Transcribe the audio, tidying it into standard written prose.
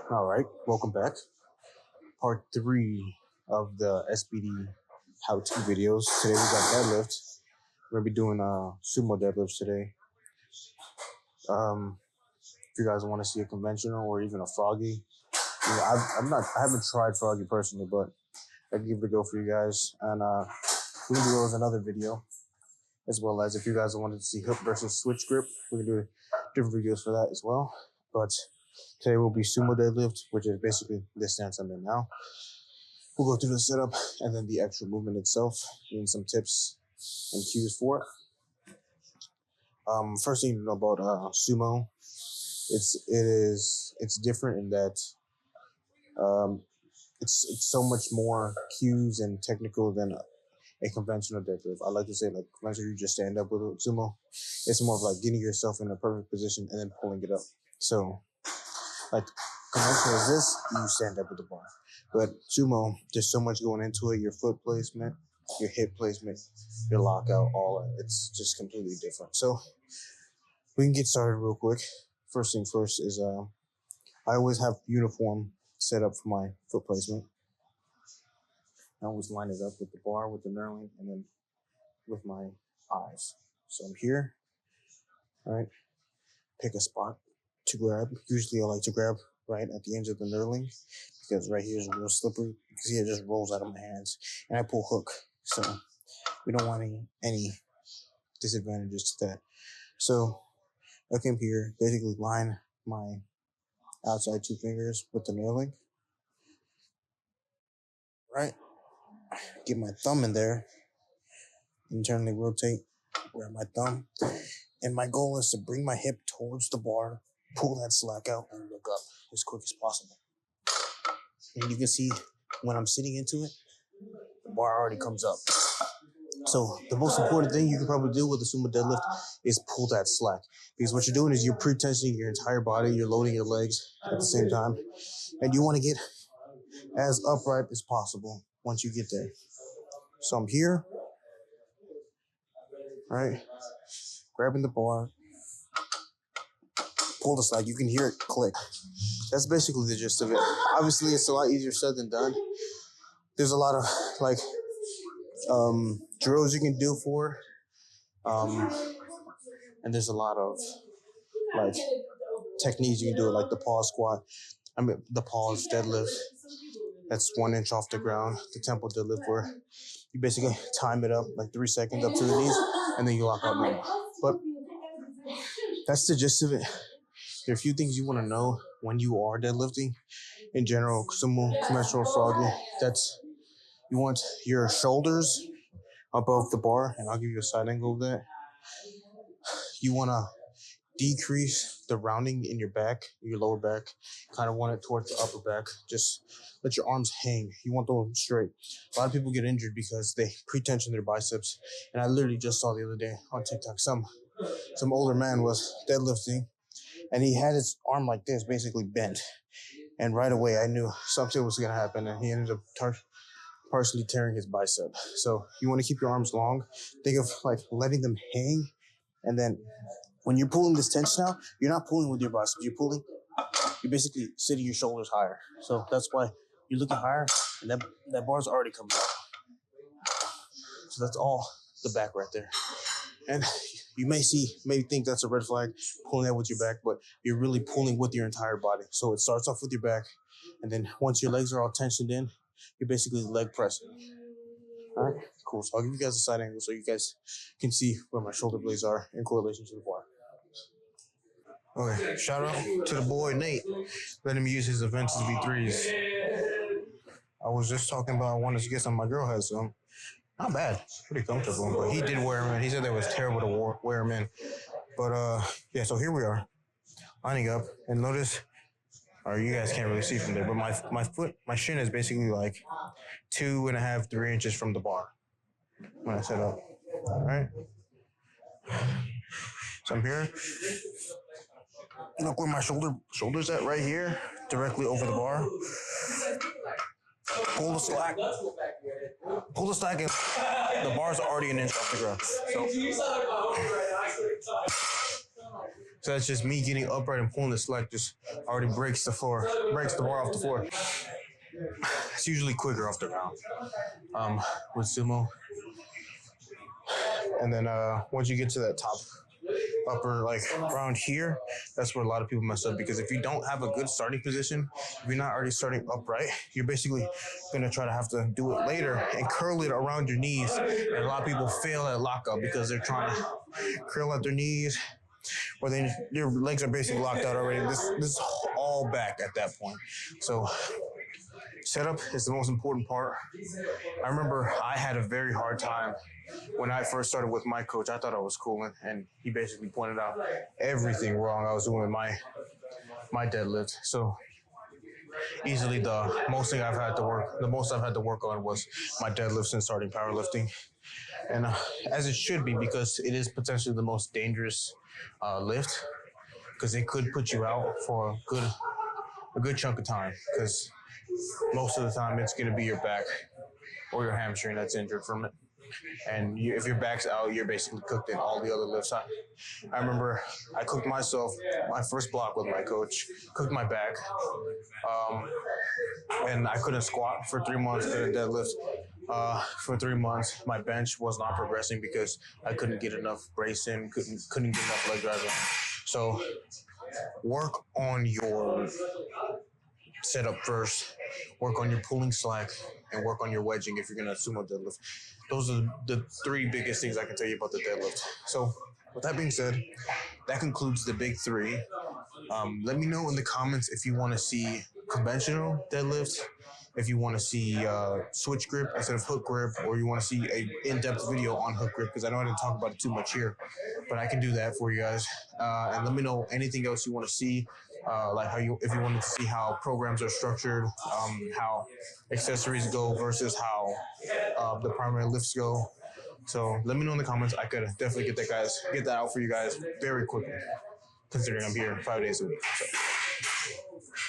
All right, welcome back. Part 3 of the SBD how-to videos. Today we got deadlift. We're gonna be doing sumo deadlifts today. If you guys want to see a conventional or even a froggy, I haven't tried froggy personally, but I'd give it a go for you guys. And we can do those in another video, as well as if you guys wanted to see hip versus switch grip, we can do different videos for that as well. But today will be sumo deadlift, which is basically this stance I'm in now. We'll go through the setup and then the actual movement itself and some tips and cues for it. First thing to know about sumo, it's different in that it's so much more cues and technical than a conventional deadlift. I like to say like conventional, you just stand up with a sumo. It's more of like getting yourself in a perfect position and then pulling it up. So like conventional is this, you stand up with the bar. But sumo, there's so much going into it. Your foot placement, your hip placement, your lockout, all that. It's just completely different. So we can get started real quick. First thing first is I always have uniform set up for my foot placement. I always line it up with the bar, with the knurling, and then with my eyes. So I'm here, all right? Pick a spot to grab. Usually I like to grab right at the ends of the knurling because right here is real slippery. You can see it just rolls out of my hands. And I pull hook, so we don't want any disadvantages to that. So I come here, basically line my outside two fingers with the knurling, right? Get my thumb in there, internally rotate, grab my thumb, and my goal is to bring my hip towards the bar, pull that slack out, and look up as quick as possible. And you can see when I'm sitting into it, the bar already comes up. So the most important thing you can probably do with a sumo deadlift is pull that slack. Because what you're doing is you're pre-tensioning your entire body, you're loading your legs at the same time, and you want to get as upright as possible once you get there. So I'm here, right, grabbing the bar, pull the slack, you can hear it click. That's basically the gist of it. Obviously, it's a lot easier said than done. There's a lot of like drills you can do for and there's a lot of like techniques you can do, like the pause squat. I mean, the pause deadlift. That's 1 inch off the ground. The tempo deadlift, where you basically time it up like 3 seconds up to the knees, and then you lock out normal. But that's the gist of it. There are a few things you want to know when you are deadlifting. In general, sumo, conventional, froggy. That's you want your shoulders above the bar, and I'll give you a side angle of that. You want to decrease the rounding in your back, your lower back. Kind of want it towards the upper back. Just let your arms hang. You want them straight. A lot of people get injured because they pre-tension their biceps. And I literally just saw the other day on TikTok, some older man was deadlifting, and he had his arm like this, basically bent. And right away, I knew something was going to happen, and he ended up partially tearing his bicep. So you want to keep your arms long. Think of like letting them hang, and then when you're pulling this tension out, you're not pulling with your biceps. You're basically sitting your shoulders higher. So that's why you're looking higher, and that bar's already coming out. So that's all the back right there. And you may think that's a red flag, pulling that with your back, but you're really pulling with your entire body. So it starts off with your back, and then once your legs are all tensioned in, you're basically leg pressing. All right, cool. So I'll give you guys a side angle so you guys can see where my shoulder blades are in correlation to the bar. Okay, shout out to the boy Nate. Let him use his Aventus V3s. I was just talking about I wanted to get some. My girl has some. Not bad. Pretty comfortable. But he did wear them in. He said they was terrible to wear them in. But yeah, so here we are. Lining up. And notice, or you guys can't really see from there, but my shin is basically like 2.5, 3 inches from the bar when I set up. All right. So I'm here. Look where my shoulders at right here, directly over the bar. Pull the slack. Pull the slack, and the bar's already an inch off the ground. So that's just me getting upright and pulling the slack just already breaks the bar off the floor. It's usually quicker off the ground with sumo. And then once you get to that top upper, like around here, that's where a lot of people mess up, because if you don't have a good starting position, if you're not already starting upright, you're basically going to try to have to do it later and curl it around your knees. And a lot of people fail at lockup because they're trying to curl at their knees, or then your legs are basically locked out already. This is all back at that point. So setup is the most important part. I remember I had a very hard time when I first started with my coach. I thought I was cooling, and he basically pointed out everything wrong I was doing with my deadlift. So easily the most I've had to work on was my deadlift since starting powerlifting. And as it should be, because it is potentially the most dangerous lift, because it could put you out for a good chunk of time, because most of the time it's going to be your back or your hamstring that's injured from it. And if your back's out, you're basically cooked in all the other lifts. I remember I cooked myself, my first block with my coach, cooked my back, and I couldn't squat for 3 months, couldn't deadlift for 3 months. My bench was not progressing because I couldn't get enough brace in, couldn't get enough leg drive in. So work on your setup first, work on your pulling slack, and work on your wedging if you're going to sumo deadlift. Those are the three biggest things I can tell you about the deadlift. So with that being said, that concludes the big three. Let me know in the comments if you want to see conventional deadlift, if you want to see switch grip instead of hook grip, or you want to see a in-depth video on hook grip, because I know I didn't talk about it too much here, but I can do that for you guys. And let me know anything else you want to see, like if you wanted to see how programs are structured, how accessories go versus how the primary lifts go. So let me know in the comments. I could definitely get that out for you guys very quickly, considering I'm here 5 days a week. So.